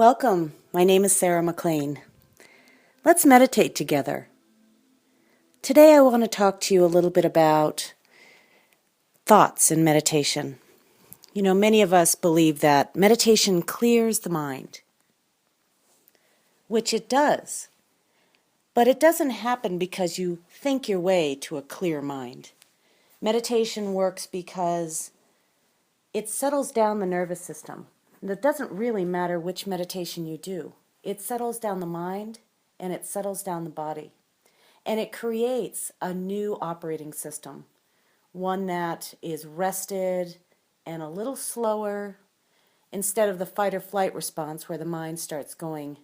Welcome. My name is Sarah McLean. Let's meditate together. Today I want to talk to you a little bit about thoughts in meditation. You know, many of us believe that meditation clears the mind, which it does. But it doesn't happen because you think your way to a clear mind. Meditation works because it settles down the nervous system. And it doesn't really matter which meditation you do. It settles down the mind and it settles down the body. And it creates a new operating system, one that is rested and a little slower. Instead of the fight or flight response where the mind starts going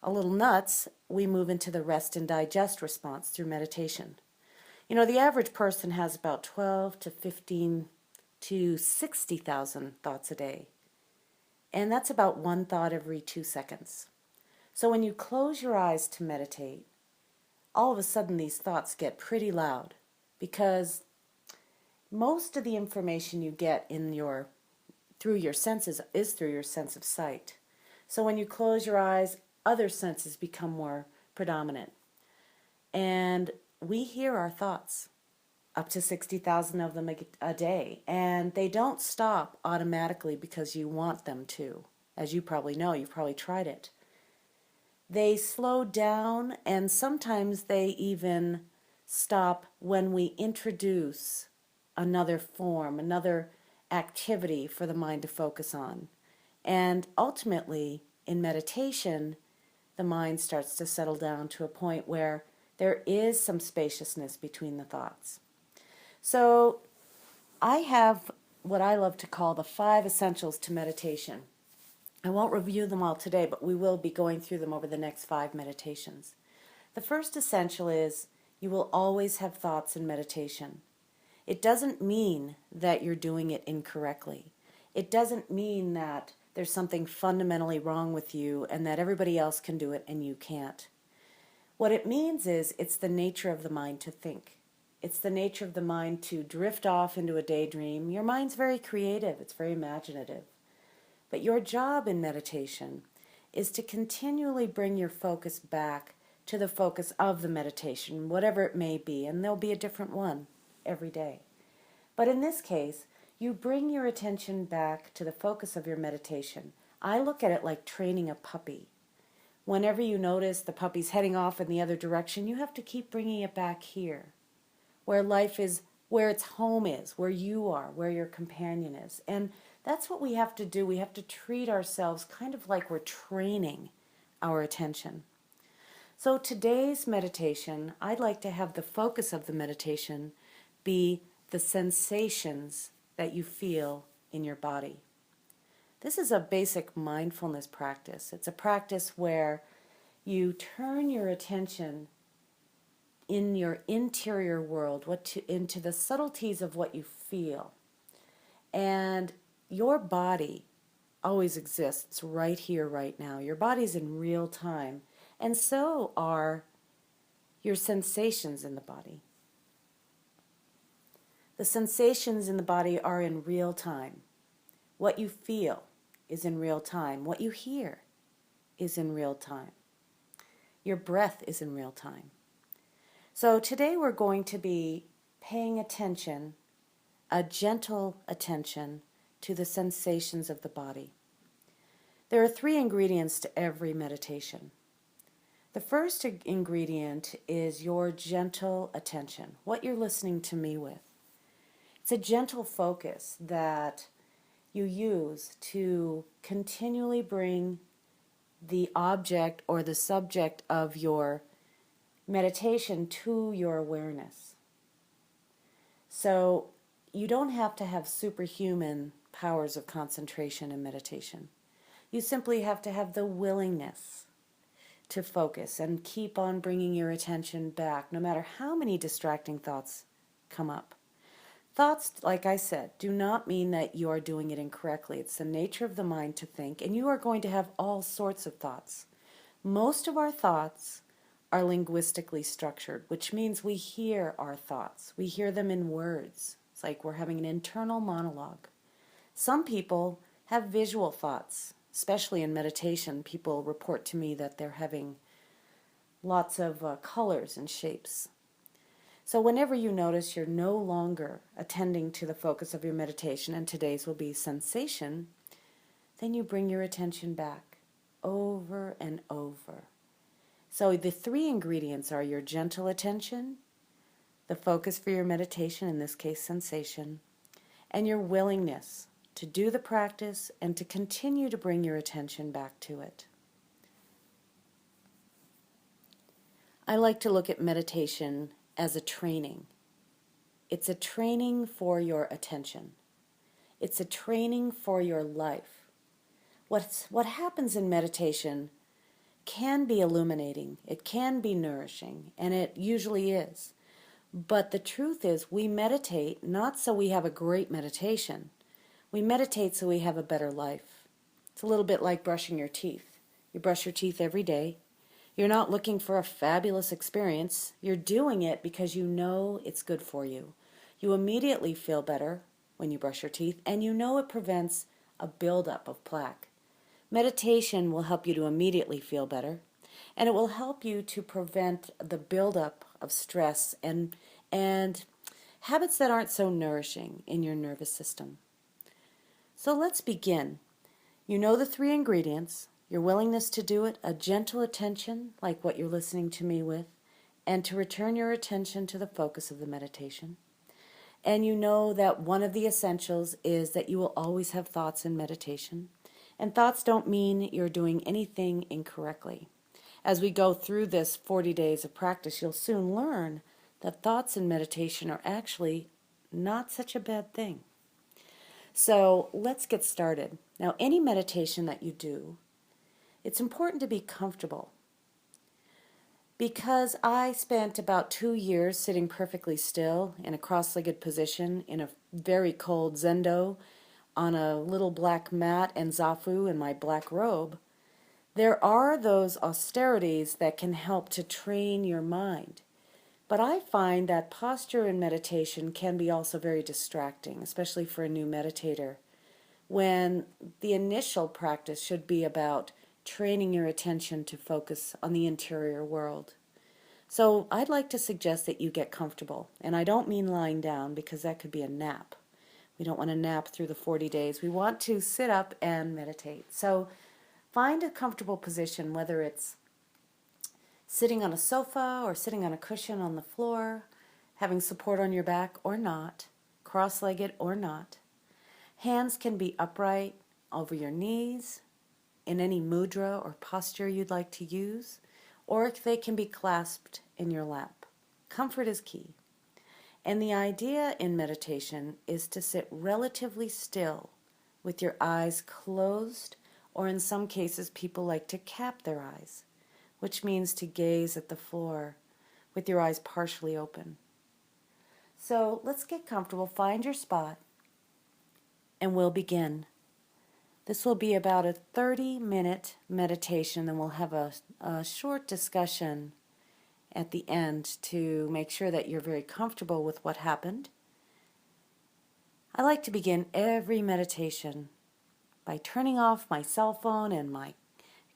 a little nuts, we move into the rest and digest response through meditation. You know, the average person has about 12 to 15 to 60,000 thoughts a day. And that's about one thought every 2 seconds. So when you close your eyes to meditate, all of a sudden these thoughts get pretty loud because most of the information you get through your senses is through your sense of sight. So when you close your eyes, other senses become more predominant. And we hear our thoughts, up to 60,000 of them a day. And they don't stop automatically because you want them to. As you probably know, you've probably tried it. They slow down, and sometimes they even stop when we introduce another form, another activity for the mind to focus on. And ultimately, in meditation, the mind starts to settle down to a point where there is some spaciousness between the thoughts. So I have what I love to call the 5 essentials to meditation. I won't review them all today, but we will be going through them over the next 5 meditations. The first essential is you will always have thoughts in meditation. It doesn't mean that you're doing it incorrectly. It doesn't mean that there's something fundamentally wrong with you and that everybody else can do it and you can't. What it means is it's the nature of the mind to think. It's the nature of the mind to drift off into a daydream. Your mind's very creative. It's very imaginative. But your job in meditation is to continually bring your focus back to the focus of the meditation, whatever it may be, and there'll be a different one every day. But in this case, you bring your attention back to the focus of your meditation. I look at it like training a puppy. Whenever you notice the puppy's heading off in the other direction, you have to keep bringing it back here, where life is, where its home is, where you are, where your companion is. And that's what we have to do. We have to treat ourselves kind of like we're training our attention. So today's meditation, I'd like to have the focus of the meditation be the sensations that you feel in your body. This is a basic mindfulness practice. It's a practice where you turn your attention in your interior world into the subtleties of what you feel. And your body always exists right here, right now. Your body's in real time. And so are your sensations in the body. The sensations in the body are in real time. What you feel is in real time. What you hear is in real time. Your breath is in real time. So today we're going to be paying attention, a gentle attention, to the sensations of the body. There are 3 ingredients to every meditation. The first ingredient is your gentle attention, what you're listening to me with. It's a gentle focus that you use to continually bring the object or the subject of your meditation to your awareness. So you don't have to have superhuman powers of concentration in meditation. You simply have to have the willingness to focus and keep on bringing your attention back, no matter how many distracting thoughts come up. Thoughts, like I said, do not mean that you are doing it incorrectly. It's the nature of the mind to think, and you are going to have all sorts of thoughts. Most of our thoughts are linguistically structured, which means we hear our thoughts. We hear them in words. It's like we're having an internal monologue. Some people have visual thoughts. especially in meditation, people report to me that they're having lots of colors and shapes. So whenever you notice you're no longer attending to the focus of your meditation, and today's will be sensation, then you bring your attention back over and over. So the three ingredients are your gentle attention, the focus for your meditation, in this case sensation, and your willingness to do the practice and to continue to bring your attention back to it. I like to look at meditation as a training. It's a training for your attention. It's a training for your life. What happens in meditation can be illuminating, it can be nourishing, and it usually is. But the truth is, we meditate not so we have a great meditation. We meditate so we have a better life. It's a little bit like brushing your teeth. You brush your teeth every day. You're not looking for a fabulous experience. You're doing it because you know it's good for you. You immediately feel better when you brush your teeth, and you know it prevents a buildup of plaque. Meditation will help you to immediately feel better, and it will help you to prevent the buildup of stress and habits that aren't so nourishing in your nervous system. So let's begin. You know the three ingredients: your willingness to do it, a gentle attention, like what you're listening to me with, and to return your attention to the focus of the meditation. And you know that one of the essentials is that you will always have thoughts in meditation. And thoughts don't mean you're doing anything incorrectly. As we go through this 40 days of practice, you'll soon learn that thoughts in meditation are actually not such a bad thing. So let's get started. Now, any meditation that you do, it's important to be comfortable. Because I spent about 2 years sitting perfectly still in a cross-legged position in a very cold zendo on a little black mat and zafu in my black robe, there are those austerities that can help to train your mind. But I find that posture in meditation can be also very distracting, especially for a new meditator, when the initial practice should be about training your attention to focus on the interior world. So I'd like to suggest that you get comfortable. And I don't mean lying down, because that could be a nap. We don't want to nap through the 40 days. We want to sit up and meditate. So find a comfortable position, whether it's sitting on a sofa or sitting on a cushion on the floor, having support on your back or not, cross-legged or not. Hands can be upright over your knees, in any mudra or posture you'd like to use, or they can be clasped in your lap. Comfort is key. And the idea in meditation is to sit relatively still with your eyes closed, or in some cases people like to cap their eyes, which means to gaze at the floor with your eyes partially open. So let's get comfortable, find your spot, and we'll begin. This will be about a 30-minute meditation, then we'll have a short discussion at the end to make sure that you're very comfortable with what happened. I like to begin every meditation by turning off my cell phone and my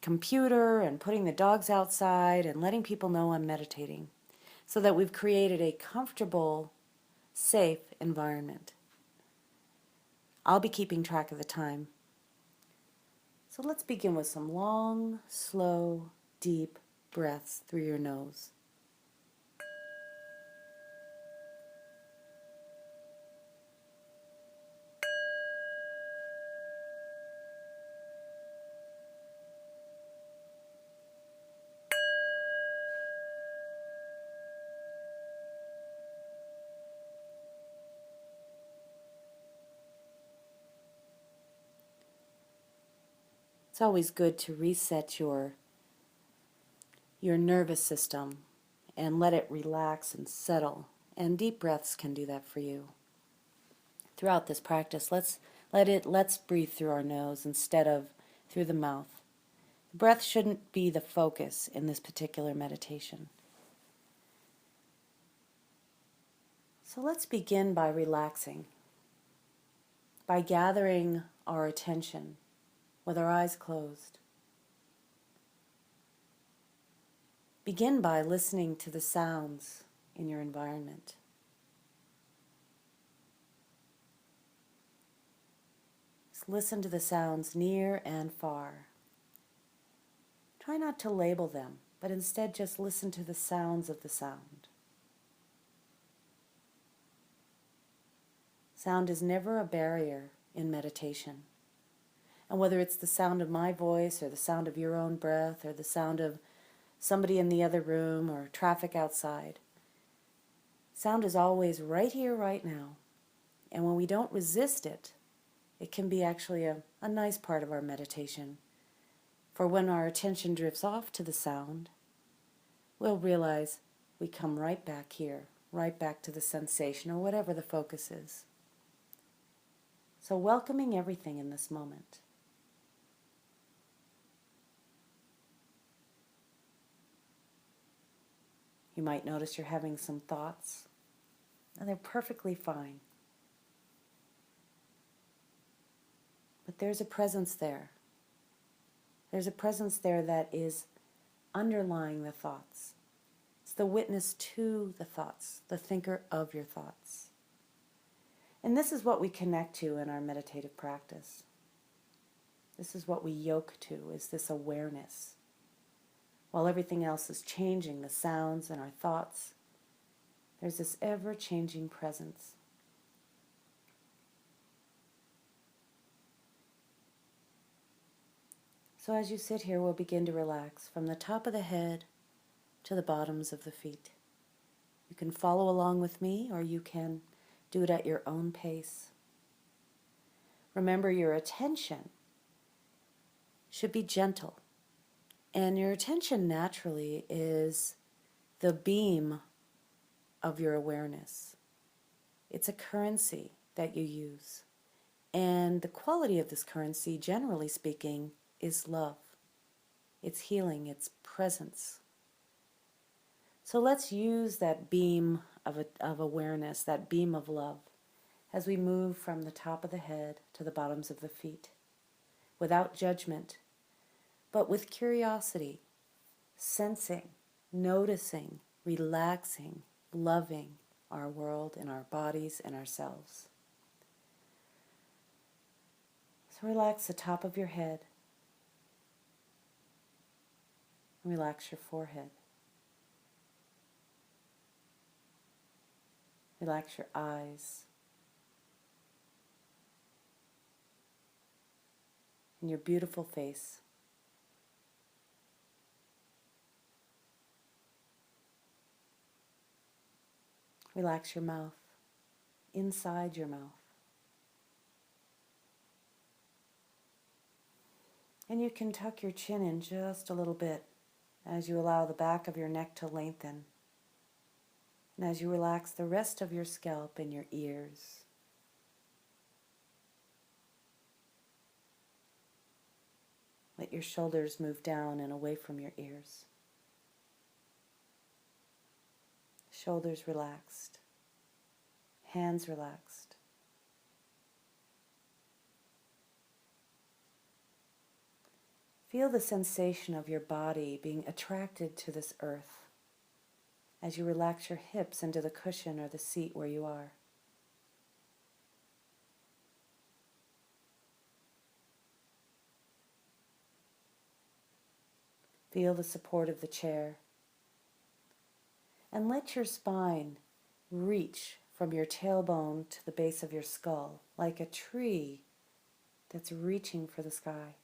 computer and putting the dogs outside and letting people know I'm meditating, so that we've created a comfortable, safe environment. I'll be keeping track of the time. So let's begin with some long, slow, deep breaths through your nose. It's always good to reset your nervous system and let it relax and settle. And deep breaths can do that for you. Throughout this practice, let's breathe through our nose instead of through the mouth. The breath shouldn't be the focus in this particular meditation. So let's begin by relaxing, by gathering our attention with our eyes closed. Begin by listening to the sounds in your environment. Just listen to the sounds near and far. Try not to label them, but instead just listen to the sounds of the sound. Sound is never a barrier in meditation. And whether it's the sound of my voice or the sound of your own breath or the sound of somebody in the other room or traffic outside, sound is always right here, right now. And when we don't resist it, it can be actually a nice part of our meditation. For when our attention drifts off to the sound, we'll realize we come right back here, right back to the sensation or whatever the focus is. So welcoming everything in this moment. You might notice you're having some thoughts, and they're perfectly fine. But there's a presence there. There's a presence there that is underlying the thoughts. It's the witness to the thoughts, the thinker of your thoughts. And this is what we connect to in our meditative practice. This is what we yoke to, is this awareness. While everything else is changing, the sounds and our thoughts, there's this ever-changing presence. So as you sit here, we'll begin to relax from the top of the head to the bottoms of the feet. You can follow along with me, or you can do it at your own pace. Remember, your attention should be gentle. And your attention naturally is the beam of your awareness. It's a currency that you use. And the quality of this currency, generally speaking, is love. It's healing, it's presence. So let's use that beam of awareness, that beam of love, as we move from the top of the head to the bottoms of the feet, without judgment, but with curiosity, sensing, noticing, relaxing, loving our world and our bodies and ourselves. So relax the top of your head. Relax your forehead. Relax your eyes. And your beautiful face. Relax your mouth, inside your mouth. And you can tuck your chin in just a little bit as you allow the back of your neck to lengthen. And as you relax the rest of your scalp and your ears. Let your shoulders move down and away from your ears. Shoulders relaxed. Hands relaxed. Feel the sensation of your body being attracted to this earth as you relax your hips into the cushion or the seat where you are. Feel the support of the chair. And let your spine reach from your tailbone to the base of your skull, like a tree that's reaching for the sky.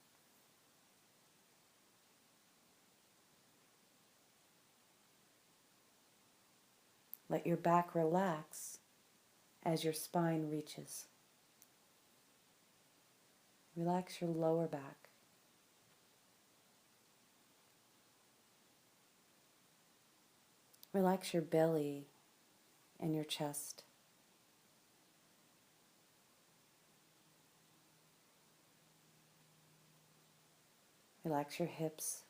Let your back relax as your spine reaches. Relax your lower back. Relax your belly and your chest. Relax your hips.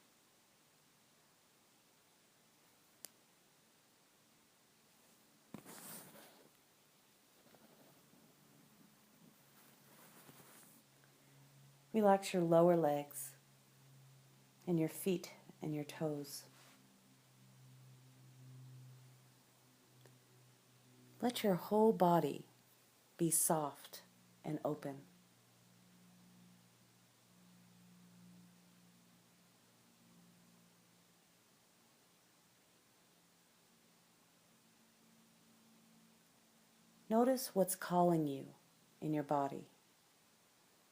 Relax your lower legs and your feet and your toes. Let your whole body be soft and open. Notice what's calling you in your body.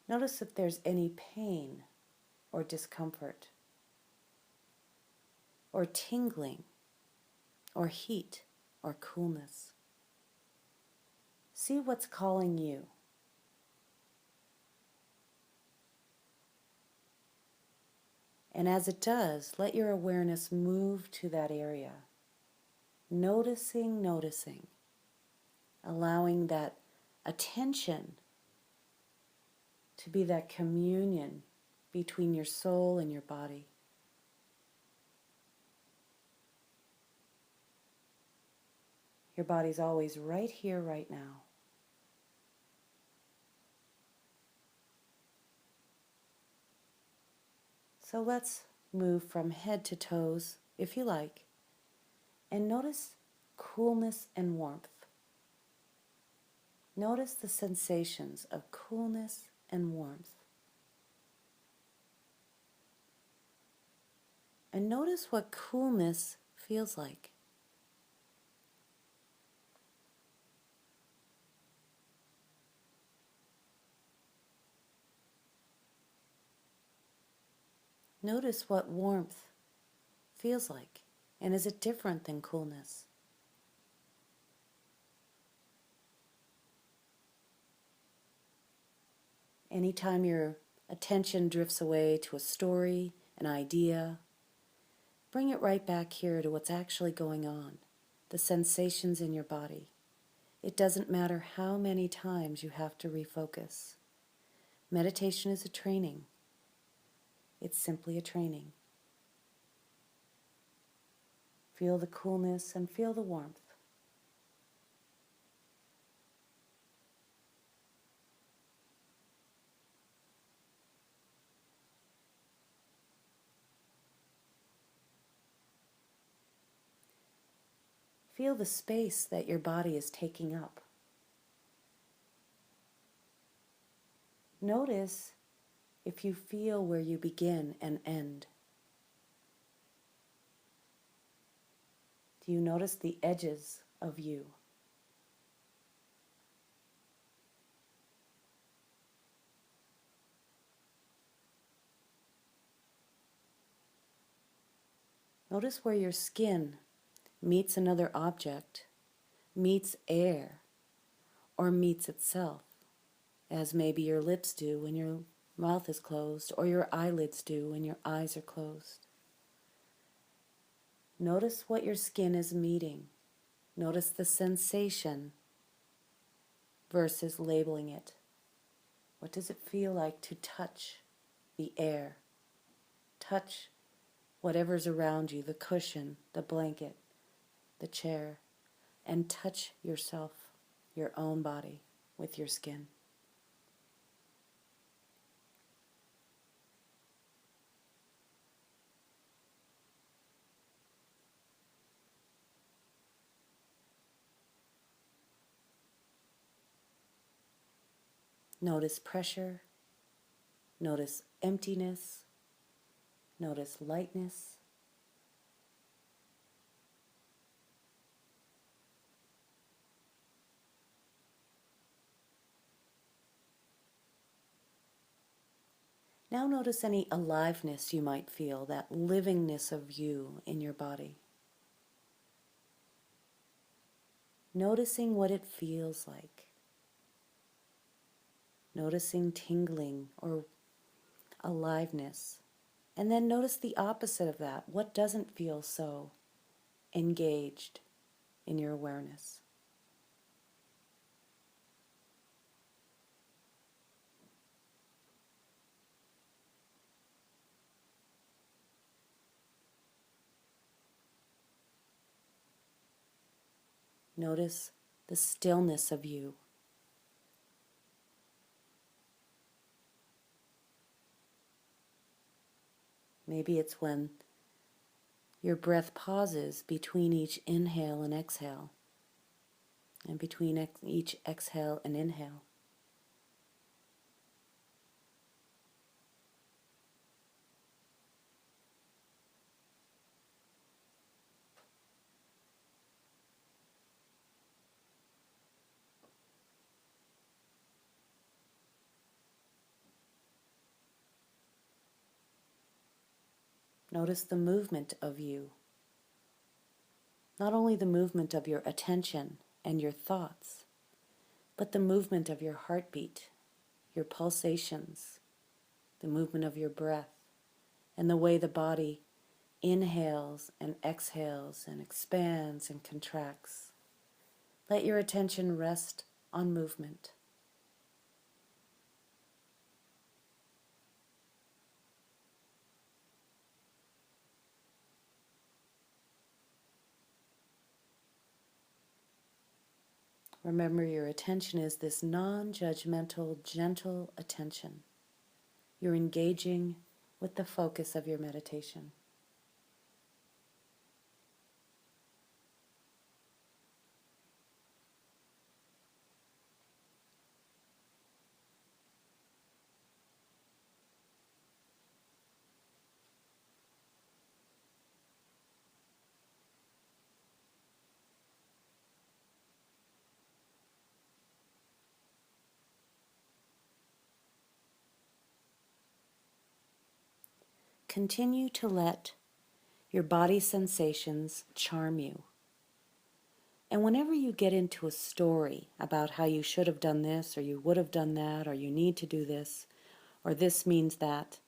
Notice if there's any pain or discomfort, or tingling, or heat, or coolness. See what's calling you. And as it does, let your awareness move to that area. Noticing, allowing that attention to be that communion between your soul and your body. Your body's always right here, right now. So let's move from head to toes, if you like, and notice coolness and warmth. Notice the sensations of coolness and warmth. And notice what coolness feels like. Notice what warmth feels like. And is it different than coolness? Anytime your attention drifts away to a story, an idea, bring it right back here to what's actually going on, the sensations in your body. It doesn't matter how many times you have to refocus. Meditation is a training. It's simply a training. Feel the coolness and feel the warmth. Feel the space that your body is taking up. Notice if you feel where you begin and end. Do you notice the edges of you? Notice where your skin meets another object, meets air, or meets itself, as maybe your lips do when your mouth is closed, or your eyelids do when your eyes are closed. Notice what your skin is meeting. Notice the sensation versus labeling it. What does it feel like to touch the air? Touch whatever's around you, the cushion, the blanket, the chair, and touch yourself, your own body, with your skin. Notice pressure, notice emptiness, notice lightness. Now notice any aliveness you might feel, that livingness of you in your body. Noticing what it feels like. Noticing tingling or aliveness. And then notice the opposite of that. What doesn't feel so engaged in your awareness? Notice the stillness of you. Maybe it's when your breath pauses between each inhale and exhale, and between each exhale and inhale. Notice the movement of you, not only the movement of your attention and your thoughts, but the movement of your heartbeat, your pulsations, the movement of your breath, and the way the body inhales and exhales and expands and contracts. Let your attention rest on movement. Remember, your attention is this non-judgmental, gentle attention. You're engaging with the focus of your meditation. Continue to let your body sensations charm you. And whenever you get into a story about how you should have done this, or you would have done that, or you need to do this, or this means that,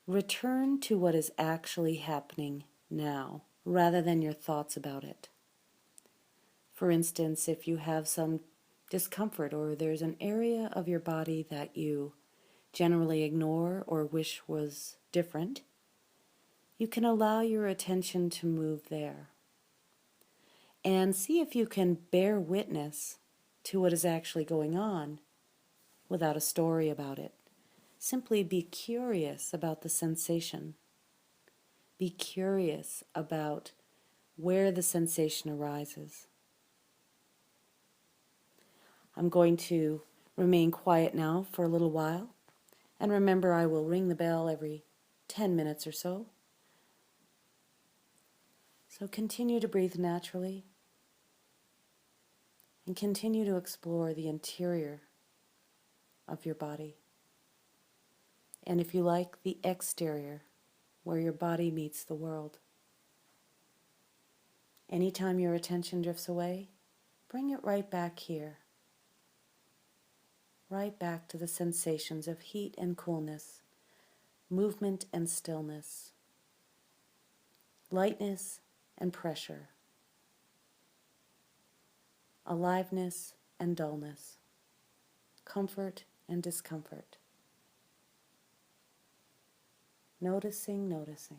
return to what is actually happening now, rather than your thoughts about it. For instance, if you have some discomfort, or there's an area of your body that you generally ignore or wish was different, you can allow your attention to move there. And see if you can bear witness to what is actually going on without a story about it. Simply be curious about the sensation. Be curious about where the sensation arises. I'm going to remain quiet now for a little while. And remember, I will ring the bell every 10 minutes or so. So continue to breathe naturally and continue to explore the interior of your body. And if you like, the exterior, where your body meets the world. Anytime your attention drifts away, bring it right back here. Right back to the sensations of heat and coolness, movement and stillness, lightness and pressure, aliveness and dullness, comfort and discomfort. Noticing, noticing.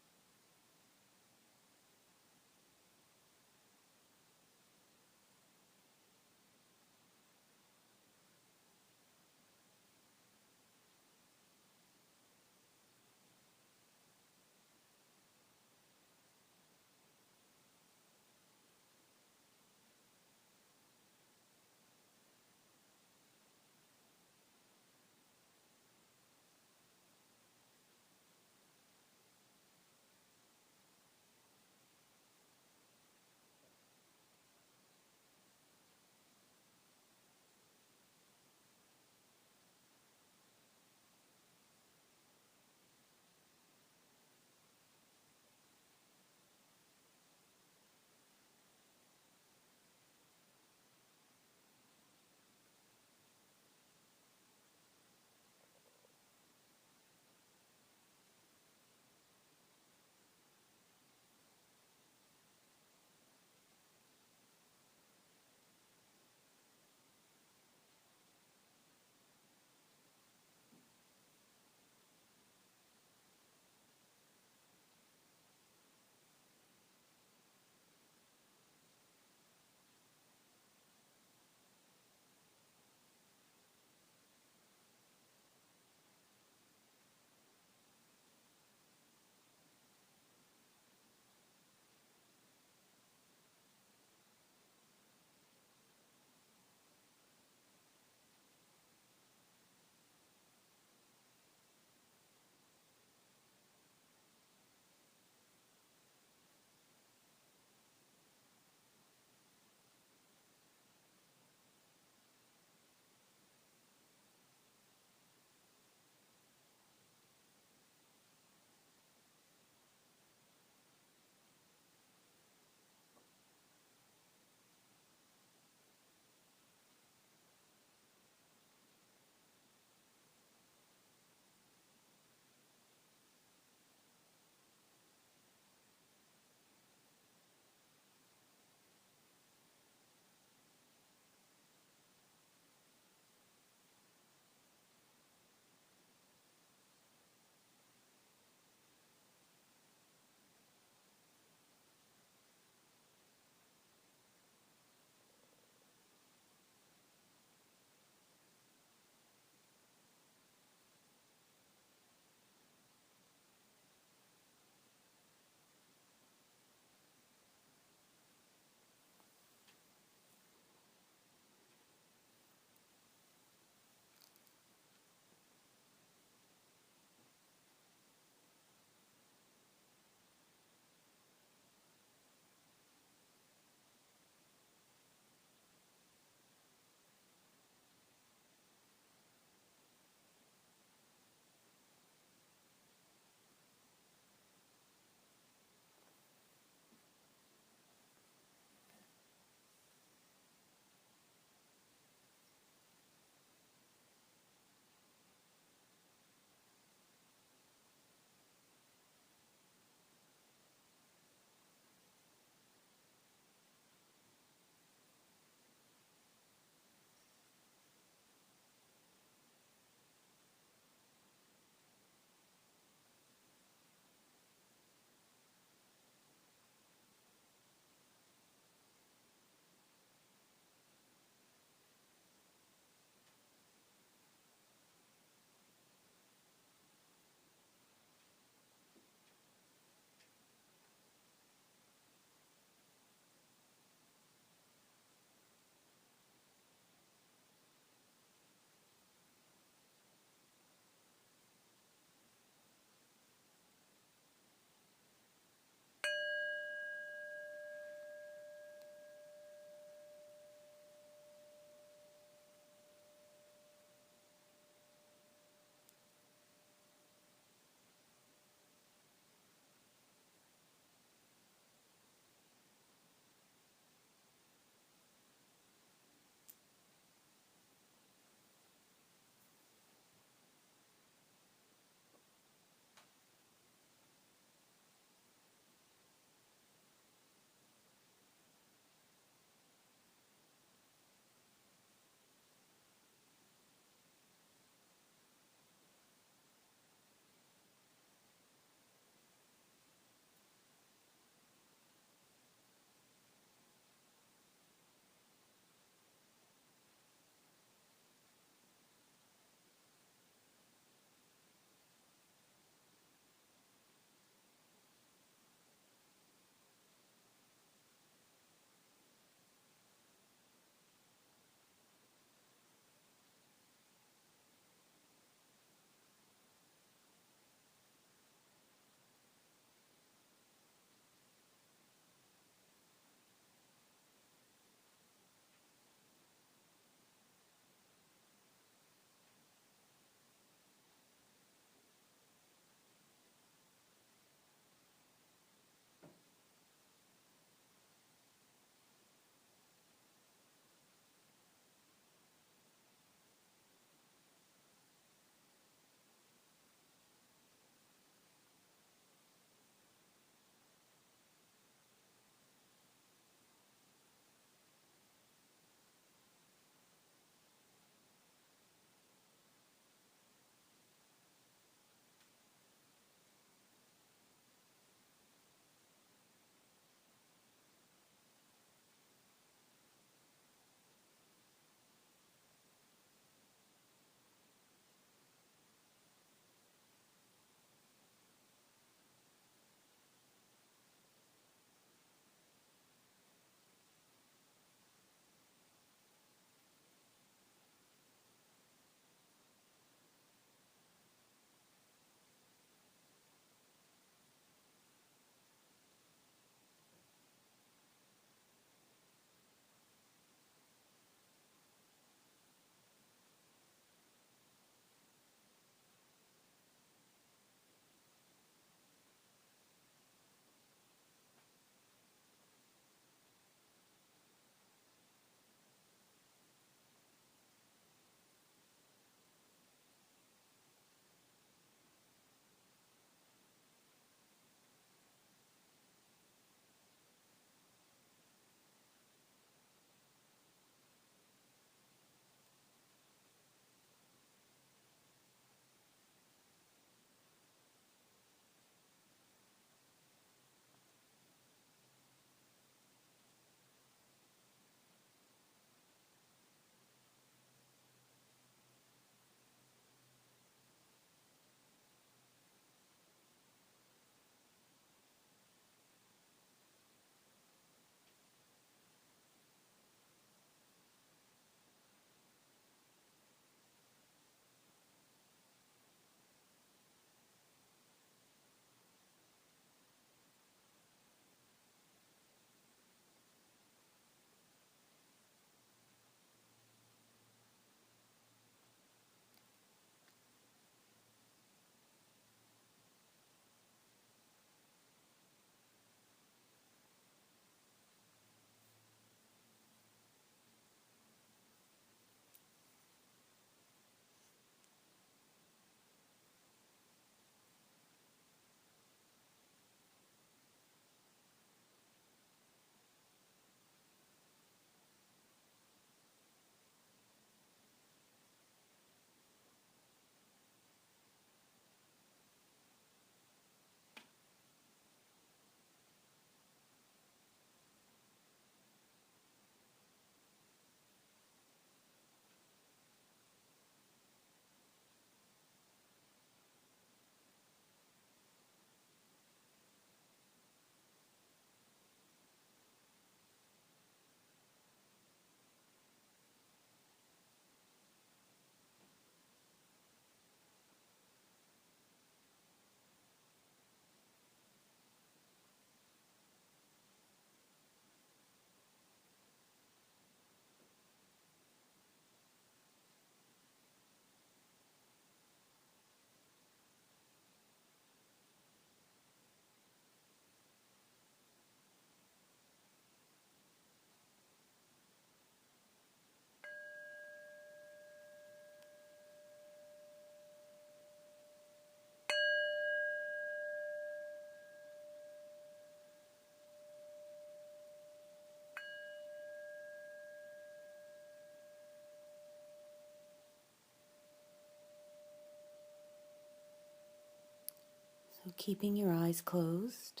keeping your eyes closed,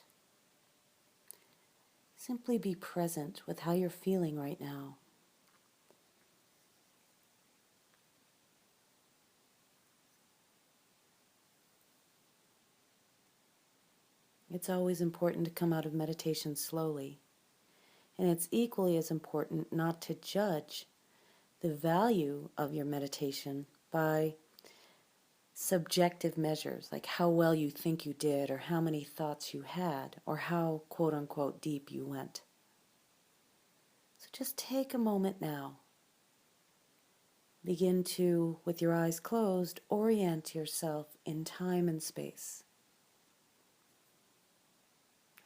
simply be present with how you're feeling right now. It's always important to come out of meditation slowly, and it's equally as important not to judge the value of your meditation by subjective measures, like how well you think you did, or how many thoughts you had, or how quote-unquote deep you went. So just take a moment now. Begin to, with your eyes closed, orient yourself in time and space.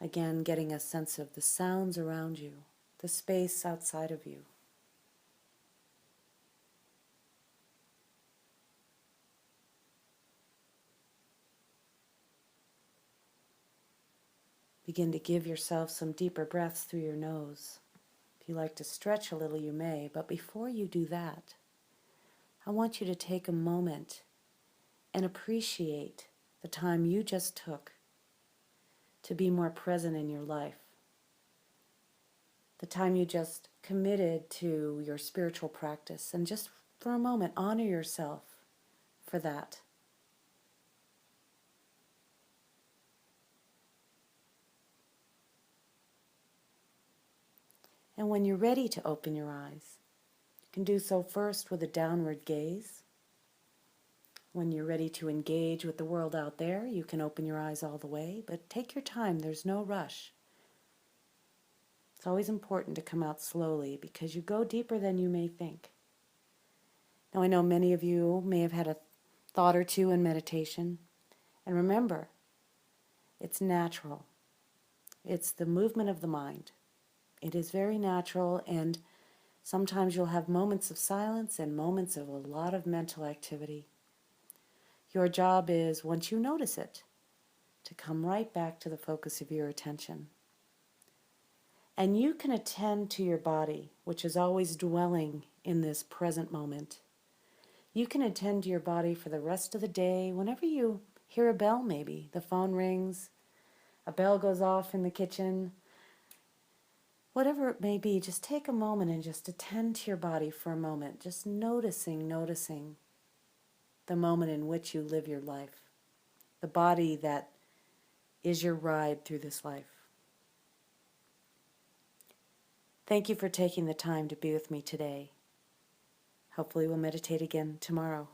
Again, getting a sense of the sounds around you, the space outside of you. Begin to give yourself some deeper breaths through your nose. If you like to stretch a little, you may, but before you do that, I want you to take a moment and appreciate the time you just took to be more present in your life. The time you just committed to your spiritual practice, and just for a moment honor yourself for that. And when you're ready to open your eyes, you can do so first with a downward gaze. When you're ready to engage with the world out there, you can open your eyes all the way, but take your time, there's no rush. It's always important to come out slowly because you go deeper than you may think. Now, I know many of you may have had a thought or two in meditation, and remember, it's natural. It's the movement of the mind. It is very natural, and sometimes you'll have moments of silence and moments of a lot of mental activity. Your job is, once you notice it, to come right back to the focus of your attention. And you can attend to your body, which is always dwelling in this present moment. You can attend to your body for the rest of the day. Whenever you hear a bell, maybe the phone rings, a bell goes off in the kitchen, whatever it may be, just take a moment and just attend to your body for a moment, just noticing the moment in which you live your life, the body that is your ride through this life. Thank you for taking the time to be with me today. Hopefully we'll meditate again tomorrow.